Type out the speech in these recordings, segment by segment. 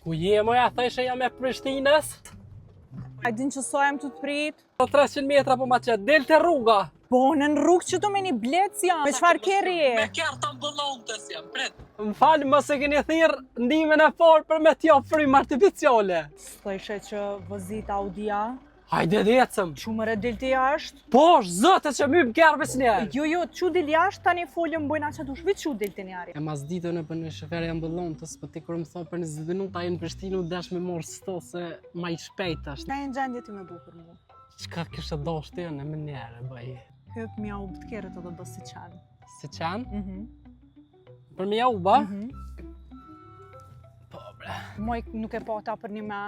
Ku je moja, thëshe jam e Prishtinës? A din që sa jam të prit? 300 metra po ma qëtë, del të rruga. Po, në rrugë që të me një blec jam. Me çfarë kerri je? Me kjartë ambulantës jam, pret. Më falë, mos e keni thirr ndihmën e fortë për me t'jap frymë artificiale. Thëshe që vëzit Audia. Hajde decëm. Shumër e dilti jashtë? Po, zëtë që my më kërës njerë. Jo, që dil jashtë tani folëm bojna që dush vitë që dilti njerë. E mas ditën e për në shoferi ambulantës, për ti kërë më thot për 20 minuta e në Prishtinë u desh me morë sto se ma i shpejt është. Ka e në gjendje ti me bu për mu. Qka kështë do shtë në më njerë, bëj? Hyp mja u të kjerët edhe do si qanë. Si qanë? Për me ja u ba? Po, bre. Moj nuk e pata për një me.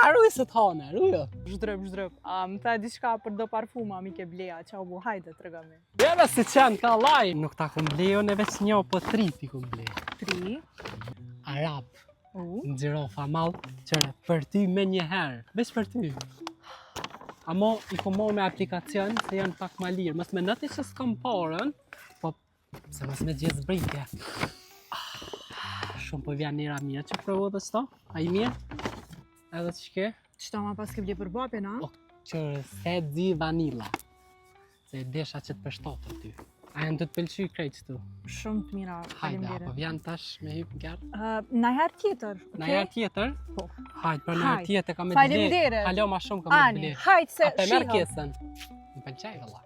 Rujë se t'hane, rujë. Zhdrëp. Më tha diçka për do parfuma mi ke bleja, qa u bu, hajde të regame. Bebe si qanë ka laj. Nuk ta kum blejo në veç një, po 3 pi kum blejo. 3? Arab. Në gjirofa malë, qëre, për ty me një herë. Veç për ty. Amo i ku mo me aplikacion, se janë pak ma lirë. Mës me nëti që s'kam parën, po se mës me gjithë zbritje. Shumë po vjen njëra mirë që provo dhe qëto. A i mirë? Edhe që ke? Qëta ma pas ke bje për babi, na? O, qërë se di vanila. Se desha që të përshtotë ty. A janë të të pëlqy krejt qëtu? Shumë të mira, Hajde, faleminderit. apo vjen tash me hyp në kjarë? Na herë tjetër, Na herë tjetër? Po. Hajde, për në herë Hajde. tjetër ka me të ble. Faleminderit. Halo ma shumë ka me të Ani, ble. hajde se Ape merë shihem. kesën. Më pëlqej vëlla.